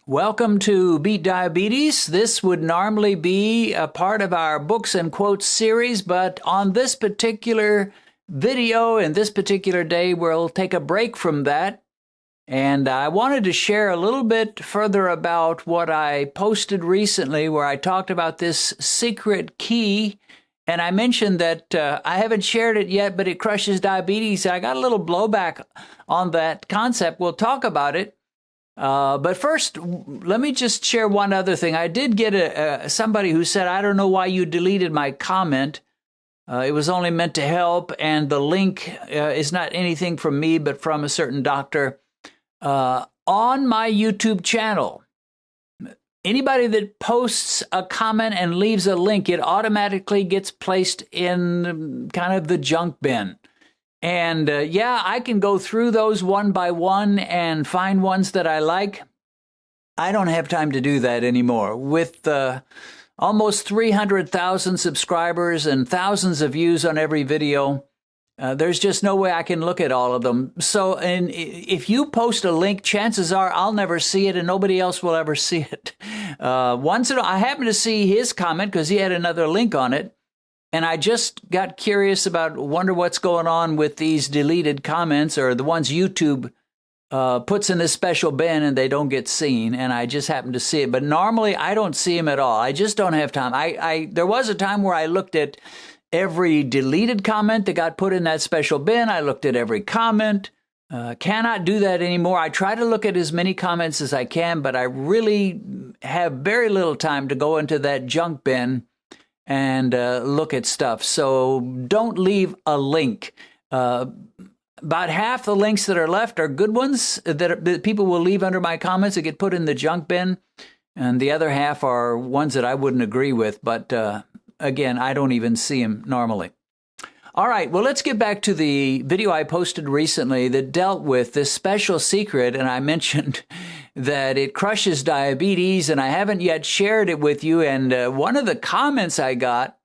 Welcome to Beat Diabetes. This would normally be a part of our Books and Quotes series, but on this particular video and this particular day, we'll take a break from that. And I wanted to share a little bit further about what I posted recently where I talked about this secret key. And I mentioned that I haven't shared it yet, but it crushes diabetes. I got a little blowback on that concept. We'll talk about it. But first, let me just share one other thing. I did get somebody who said, I don't know why you deleted my comment. It was only meant to help, and the link is not anything from me, but from a certain doctor. On my YouTube channel, anybody that posts a comment and leaves a link, it automatically gets placed in kind of the junk bin. And yeah, I can go through those one by one and find ones that I like. I don't have time to do that anymore. With almost 300,000 subscribers and thousands of views on every video, there's just no way I can look at all of them. So and if you post a link, chances are I'll never see it and nobody else will ever see it. Once in a while, I happened to see his comment because he had another link on it. And I just got curious wonder what's going on with these deleted comments or the ones YouTube puts in this special bin and they don't get seen. And I just happened to see it. But normally I don't see them at all. I just don't have time. There was a time where I looked at every deleted comment that got put in that special bin. I looked at every comment. Cannot do that anymore. I try to look at as many comments as I can, but I really have very little time to go into that junk bin and look at stuff. So don't leave a link. About half the links that are left are good ones that people will leave under my comments that get put in the junk bin. And the other half are ones that I wouldn't agree with. But again, I don't even see them normally. All right, well, let's get back to the video I posted recently that dealt with this special secret. And I mentioned that it crushes diabetes, and I haven't yet shared it with you. And one of the comments I got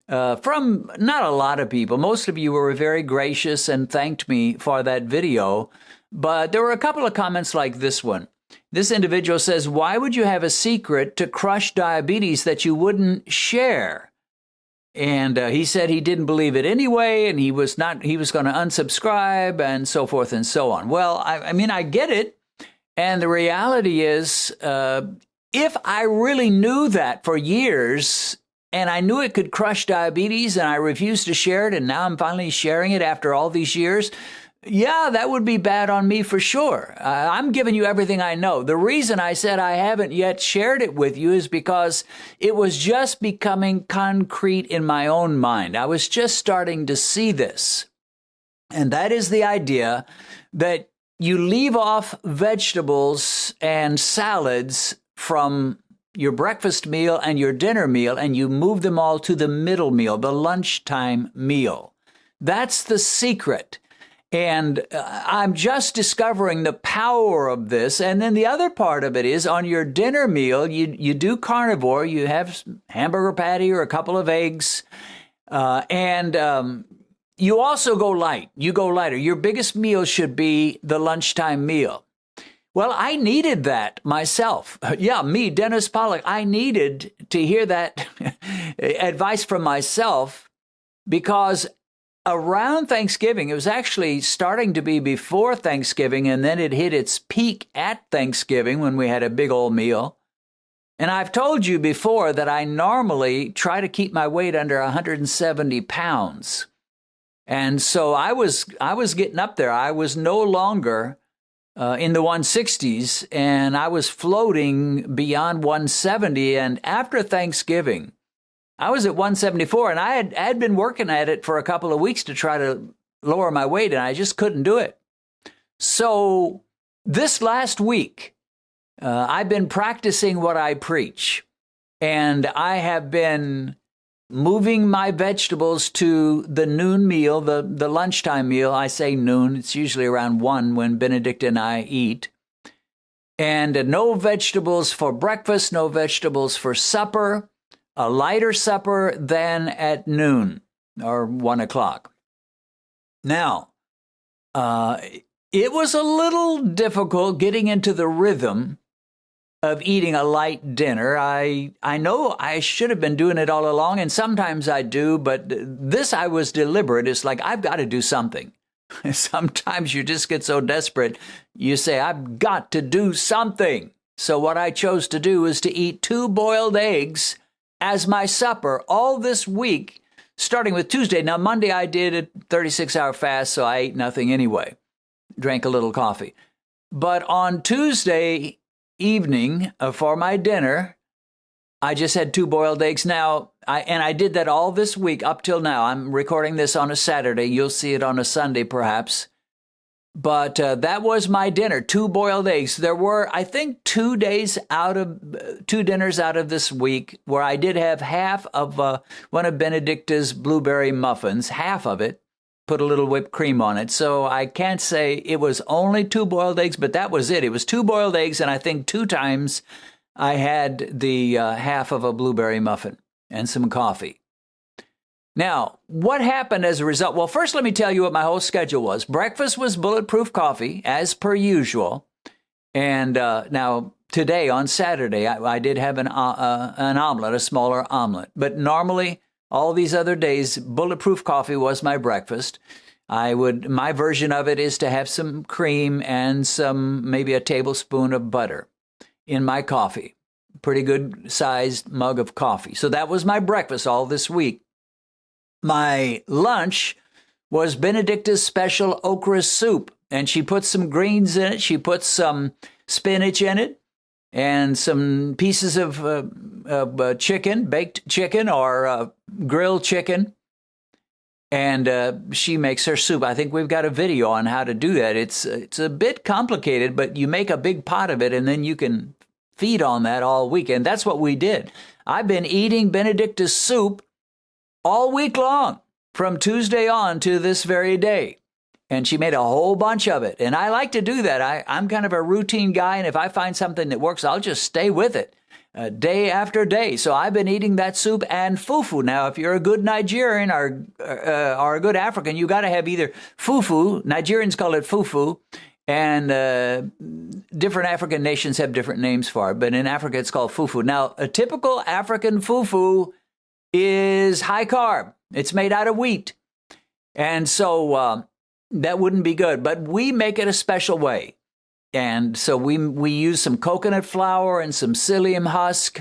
from not a lot of people, most of you were very gracious and thanked me for that video, but there were a couple of comments like this one. This individual says, why would you have a secret to crush diabetes that you wouldn't share? And he said he didn't believe it anyway, and he was going to unsubscribe and so forth and so on. Well, I mean, I get it. And the reality is, if I really knew that for years and I knew it could crush diabetes and I refused to share it and now I'm finally sharing it after all these years, yeah, that would be bad on me for sure. I'm giving you everything I know. The reason I said I haven't yet shared it with you is because it was just becoming concrete in my own mind. I was just starting to see this. And that is the idea that you leave off vegetables and salads from your breakfast meal and your dinner meal, and you move them all to the middle meal, the lunchtime meal. That's the secret. And I'm just discovering the power of this. And then the other part of it is on your dinner meal, you do carnivore, you have hamburger patty or a couple of eggs, and you also go light. You go lighter. Your biggest meal should be the lunchtime meal. Well, I needed that myself. Yeah, me, Dennis Pollock, I needed to hear that advice from myself because around Thanksgiving, it was actually starting to be before Thanksgiving, and then it hit its peak at Thanksgiving when we had a big old meal. And I've told you before that I normally try to keep my weight under 170 pounds. And so I was getting up there. I was no longer in the 160s, and I was floating beyond 170. And after Thanksgiving, I was at 174, and I had been working at it for a couple of weeks to try to lower my weight, and I just couldn't do it. So this last week, I've been practicing what I preach, and I have been moving my vegetables to the noon meal, the lunchtime meal. I say noon. It's usually around 1 when Benedict and I eat. And no vegetables for breakfast, no vegetables for supper, a lighter supper than at noon or 1 o'clock. Now, it was a little difficult getting into the rhythm of eating a light dinner. I know I should have been doing it all along, and sometimes I do, but this I was deliberate. It's like, I've got to do something. Sometimes you just get so desperate, you say, I've got to do something. So what I chose to do is to eat 2 boiled eggs as my supper all this week, starting with Tuesday. Now, Monday I did a 36-hour fast, so I ate nothing anyway. Drank a little coffee. But on Tuesday evening for my dinner, I just had 2 boiled eggs. Now, I did that all this week up till now. I'm recording this on a Saturday. You'll see it on a Sunday, perhaps. But that was my dinner, 2 boiled eggs. There were, I think, 2 dinners out of this week where I did have half of one of Benedicta's blueberry muffins, half of it, put a little whipped cream on it. So I can't say it was only 2 boiled eggs, but that was it. It was 2 boiled eggs, and I think 2 times I had the half of a blueberry muffin and some coffee. Now, what happened as a result? Well, first let me tell you what my whole schedule was. Breakfast was bulletproof coffee, as per usual. And now, today, on Saturday, I did have an omelet, a smaller omelet. But normally, all these other days, bulletproof coffee was my breakfast. My version of it is to have some cream and maybe a tablespoon of butter in my coffee. Pretty good sized mug of coffee. So that was my breakfast all this week. My lunch was Benedicta's special okra soup, and she put some greens in it. She put some spinach in it and some pieces of chicken, baked chicken or grilled chicken. And she makes her soup. I think we've got a video on how to do that. It's a bit complicated, but you make a big pot of it, and then you can feed on that all weekend. That's what we did. I've been eating Benedicta's soup all week long, from Tuesday on to this very day. And she made a whole bunch of it. And I like to do that. I'm kind of a routine guy, and if I find something that works, I'll just stay with it day after day. So I've been eating that soup and fufu. Now, if you're a good Nigerian or a good African, you got to have either fufu, Nigerians call it fufu, and different African nations have different names for it. But in Africa, it's called fufu. Now, a typical African fufu is high carb. It's made out of wheat. And so that wouldn't be good. But we make it a special way. And so we use some coconut flour and some psyllium husk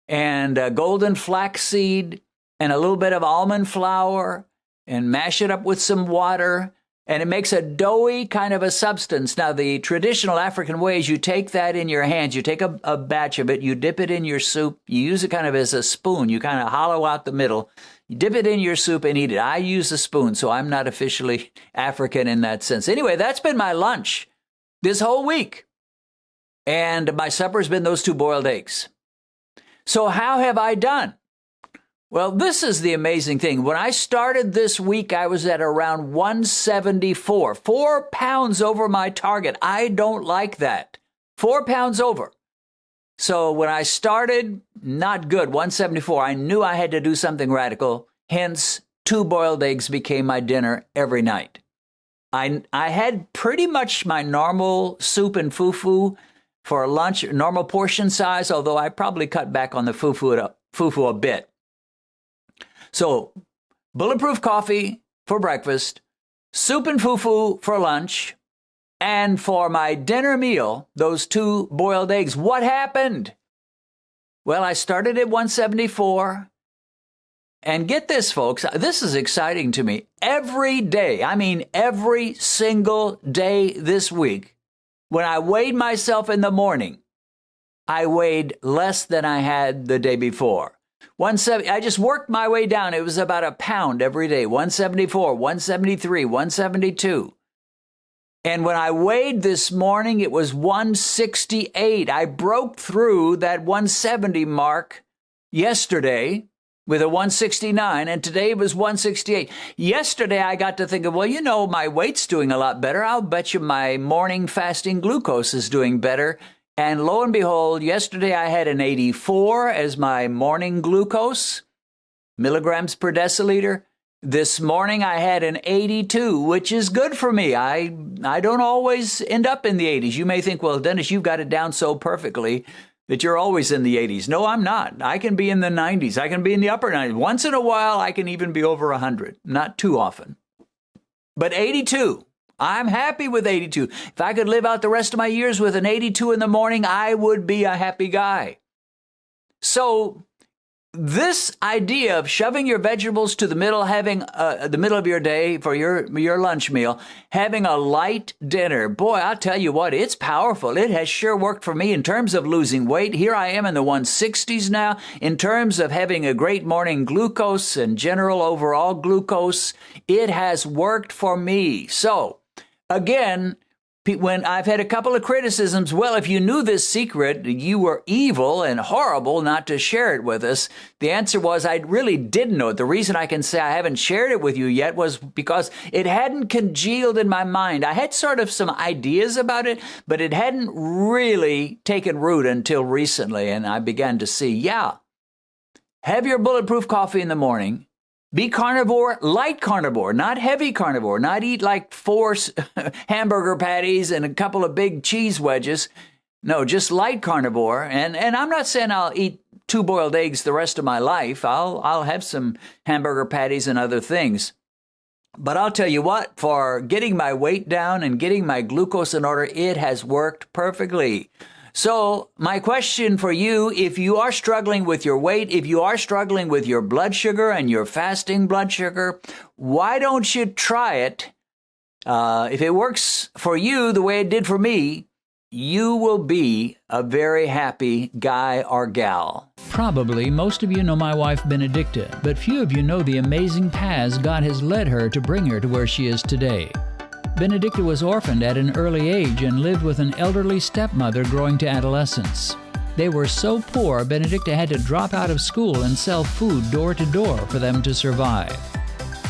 and golden flaxseed and a little bit of almond flour and mash it up with some water. And it makes a doughy kind of a substance. Now, the traditional African way is you take that in your hands, you take a batch of it, you dip it in your soup, you use it kind of as a spoon, you kind of hollow out the middle, you dip it in your soup and eat it. I use a spoon, so I'm not officially African in that sense. Anyway, that's been my lunch this whole week. And my supper's been those 2 boiled eggs. So how have I done? Well, this is the amazing thing. When I started this week, I was at around 174, 4 pounds over my target. I don't like that. 4 pounds over. So when I started, not good, 174. I knew I had to do something radical. Hence, 2 boiled eggs became my dinner every night. I had pretty much my normal soup and fufu for lunch, normal portion size, although I probably cut back on the fufu a bit. So, bulletproof coffee for breakfast, soup and fufu for lunch, and for my dinner meal, those 2 boiled eggs. What happened? Well, I started at 174, and get this, folks, this is exciting to me. Every day, I mean every single day this week, when I weighed myself in the morning, I weighed less than I had the day before. 170, I just worked my way down. It was about a pound every day. 174, 173, 172. And when I weighed this morning, it was 168. I broke through that 170 mark yesterday with a 169, and today it was 168. Yesterday, I got to think of, well, you know, my weight's doing a lot better. I'll bet you my morning fasting glucose is doing better. And lo and behold, yesterday I had an 84 as my morning glucose, milligrams per deciliter. This morning I had an 82, which is good for me. I don't always end up in the 80s. You may think, well, Dennis, you've got it down so perfectly. that you're always in the 80s. No, I'm not. I can be in the 90s. I can be in the upper 90s. Once in a while, I can even be over 100. Not too often. But 82, I'm happy with 82. If I could live out the rest of my years with an 82 in the morning, I would be a happy guy. So this idea of shoving your vegetables to the middle, having the middle of your day for your lunch meal, having a light dinner, boy, I'll tell you what, it's powerful. It has sure worked for me in terms of losing weight. Here I am in the 160s now. In terms of having a great morning glucose and general overall glucose, it has worked for me. So, again, when I've had a couple of criticisms, well, if you knew this secret, you were evil and horrible not to share it with us. The answer was I really didn't know it. The reason I can say I haven't shared it with you yet was because it hadn't congealed in my mind. I had sort of some ideas about it, but it hadn't really taken root until recently. And I began to see, have your bulletproof coffee in the morning. Be carnivore, light carnivore, not heavy carnivore, not eat like 4 hamburger patties and a couple of big cheese wedges. No, just light carnivore. And I'm not saying I'll eat 2 boiled eggs the rest of my life. I'll have some hamburger patties and other things. But I'll tell you what, for getting my weight down and getting my glucose in order, it has worked perfectly. So my question for you, if you are struggling with your weight, if you are struggling with your blood sugar and your fasting blood sugar, why don't you try it? If it works for you the way it did for me, you will be a very happy guy or gal. Probably most of you know my wife Benedicta, but few of you know the amazing paths God has led her to bring her to where she is today. Benedicta was orphaned at an early age and lived with an elderly stepmother growing to adolescence. They were so poor, Benedicta had to drop out of school and sell food door to door for them to survive.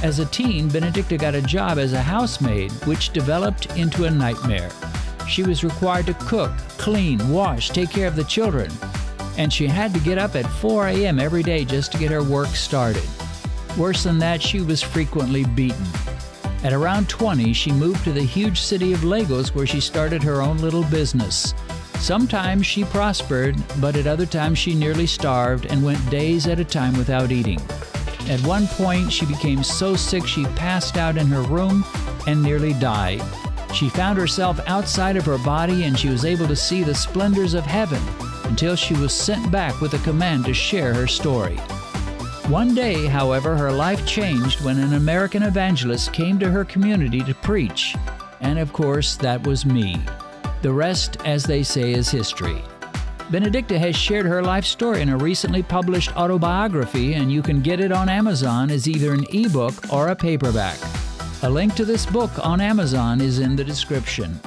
As a teen, Benedicta got a job as a housemaid, which developed into a nightmare. She was required to cook, clean, wash, take care of the children, and she had to get up at 4 a.m. every day just to get her work started. Worse than that, she was frequently beaten. At around 20, she moved to the huge city of Lagos where she started her own little business. Sometimes she prospered, but at other times she nearly starved and went days at a time without eating. At one point, she became so sick she passed out in her room and nearly died. She found herself outside of her body and she was able to see the splendors of heaven until she was sent back with a command to share her story. One day, however, her life changed when an American evangelist came to her community to preach. And of course, that was me. The rest, as they say, is history. Benedicta has shared her life story in a recently published autobiography, and you can get it on Amazon as either an ebook or a paperback. A link to this book on Amazon is in the description.